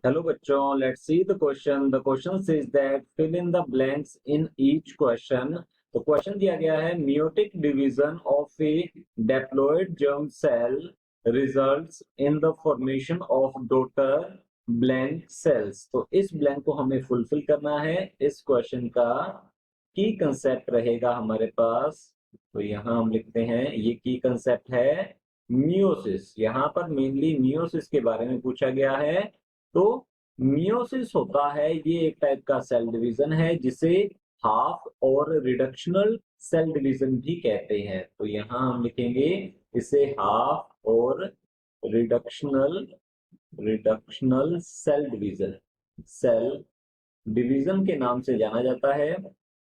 Hello बच्चों, let's see the question. The question says that fill in the blanks in each question. तो question दिया गया है meiotic division of a diploid germ cell results in the formation of daughter blank cells. तो इस blank को हमें fulfil करना है. इस क्वेश्चन का की कंसेप्ट रहेगा हमारे पास. तो यहाँ हम लिखते हैं ये की कंसेप्ट है मियोसिस. यहाँ पर मेनली मियोसिस के बारे में पूछा गया है. तो मियोसिस होता है ये एक टाइप का सेल डिवीजन है जिसे हाफ और रिडक्शनल सेल डिवीजन भी कहते हैं. तो यहाँ हम लिखेंगे इसे हाफ और रिडक्शनल सेल डिवीजन के नाम से जाना जाता है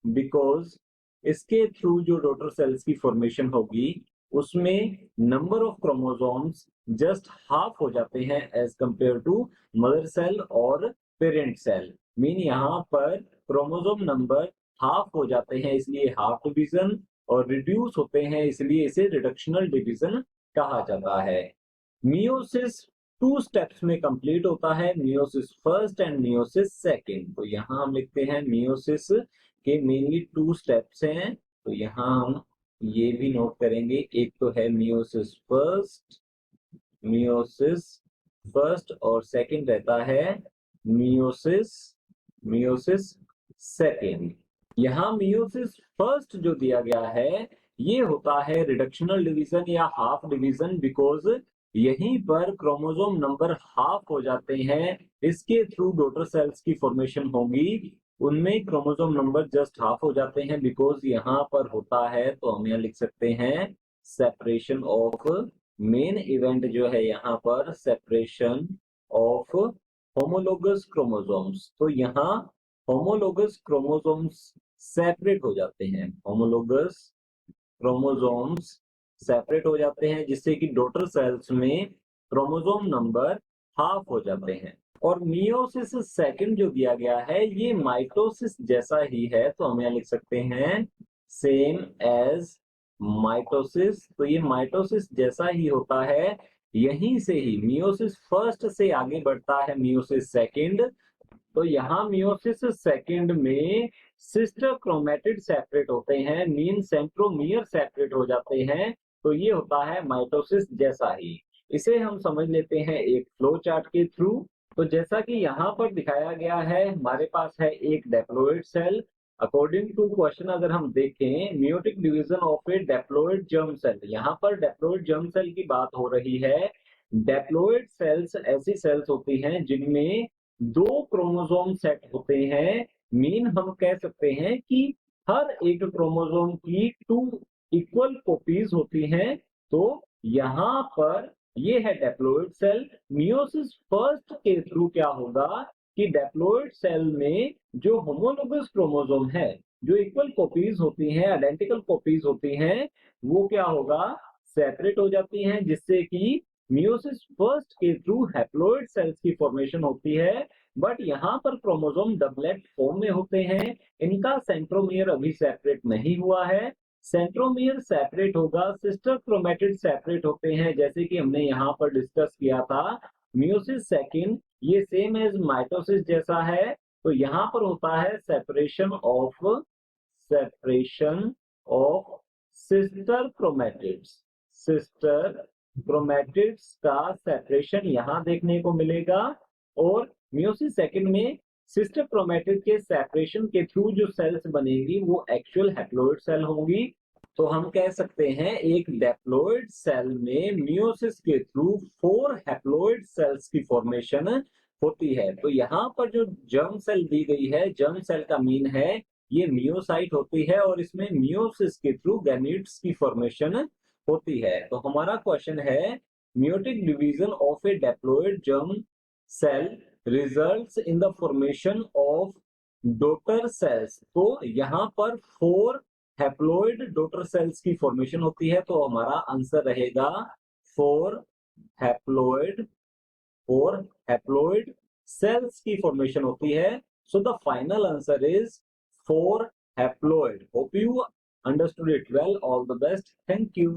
बिकॉज इसके थ्रू जो डॉटर सेल्स की फॉर्मेशन होगी उसमें number of chromosomes just half हो जाते हैं as compare to mother cell और पेरेंट सेल. मीन यहाँ पर क्रोमोसोम नंबर हाफ हो जाते हैं इसलिए हाफ डिवीजन, और रिड्यूस होते हैं इसलिए इसे रिडक्शनल डिवीजन कहा जाता है. मियोसिस 2 स्टेप्स में कंप्लीट होता है, meiosis first and meiosis second. तो यहाँ हम लिखते हैं मियोसिस के मेनली 2 स्टेप्स हैं. तो यहाँ हम ये भी नोट करेंगे, एक तो है मियोसिस फर्स्ट और सेकंड रहता है मियोसिस सेकंड. यहाँ मियोसिस फर्स्ट जो दिया गया है ये होता है रिडक्शनल डिवीजन या हाफ डिवीजन बिकॉज यहीं पर क्रोमोसोम नंबर हाफ हो जाते हैं. इसके थ्रू डॉटर सेल्स की फॉर्मेशन होगी, उनमें क्रोमोसोम नंबर जस्ट हाफ हो जाते हैं बिकॉज यहाँ पर होता है. तो हम यहाँ लिख सकते हैं सेपरेशन ऑफ मेन इवेंट जो है यहाँ पर सेपरेशन ऑफ होमोलोगस क्रोमोसोम्स. तो यहाँ होमोलोगस क्रोमोसोम्स सेपरेट हो जाते हैं, होमोलोगस क्रोमोसोम्स सेपरेट हो जाते हैं जिससे कि डॉटर सेल्स में क्रोमोसोम नंबर हाफ हो जाते हैं. और मियोसिस सेकंड जो दिया गया है ये माइटोसिस जैसा ही है. तो हम यहाँ लिख सकते हैं सेम एज माइटोसिस. तो ये माइटोसिस जैसा ही होता है, यहीं से ही मियोसिस फर्स्ट से आगे बढ़ता है मियोसिस सेकंड. तो यहाँ मियोसिस सेकंड में सिस्टर क्रोमेटिड सेपरेट होते हैं, मीन सेंट्रोमियर सेपरेट हो जाते हैं. तो ये होता है माइटोसिस जैसा ही. इसे हम समझ लेते हैं एक फ्लो चार्ट के थ्रू. तो जैसा कि यहाँ पर दिखाया गया है हमारे पास है एक diploid cell. According to question अगर हम देखें meiotic division of a diploid germ cell, यहाँ पर डेप्लॉइड जर्म सेल की बात हो रही है. डेप्लॉइड सेल्स ऐसी सेल्स होती हैं जिनमें 2 क्रोमोसोम सेट होते हैं. मीन हम कह सकते हैं कि हर एक क्रोमोसोम की 2 इक्वल कॉपीज होती हैं. तो यहाँ पर ये है डेप्लॉइड सेल. मियोसिस फर्स्ट के थ्रू क्या होगा कि डेप्लॉइड सेल में जो होमोलोगस क्रोमोसोम है, जो इक्वल कॉपीज होती हैं, आइडेंटिकल कॉपीज होती हैं, वो क्या होगा सेपरेट हो जाती हैं जिससे कि मियोसिस फर्स्ट के थ्रू हैप्लॉइड सेल्स की फॉर्मेशन होती है. बट यहाँ पर क्रोमोसोम डबलेट फॉर्म में होते हैं, इनका सेंट्रोमियर अभी सेपरेट नहीं हुआ है. सेंट्रोमियर सेपरेट होगा, सिस्टर क्रोमेटिड सेपरेट होते हैं जैसे कि हमने यहाँ पर डिस्कस किया था. मियोसिस सेकंड ये सेम एज माइटोसिस जैसा है. तो यहाँ पर होता है सेपरेशन ऑफ सिस्टर क्रोमेटिड्स का सेपरेशन यहाँ देखने को मिलेगा. और मियोसिस सेकंड में सिस्टर क्रोमेटिड के सेपरेशन के थ्रू जो सेल्स बनेगी वो एक्चुअल हैप्लॉइड सेल होंगी. तो हम कह सकते हैं एक डेप्लॉइड सेल में मियोसिस के थ्रू 4 हैप्लॉइड सेल्स की फॉर्मेशन होती है. तो यहाँ पर जो जर्म सेल दी गई है, जर्म सेल का मीन है ये मियोसाइट होती है और इसमें मियोसिस के थ्रू गैमीट्स की फॉर्मेशन होती है. तो हमारा क्वेश्चन है meiotic division of a diploid germ cell results in the formation of daughter cells. तो यहाँ पर 4 हैप्लॉइड डॉटर सेल्स की फॉर्मेशन होती है. तो हमारा आंसर रहेगा 4 हैप्लॉइड सेल्स की फॉर्मेशन होती है. So the final answer is 4 haploid. Hope you understood it well. All the best. Thank you.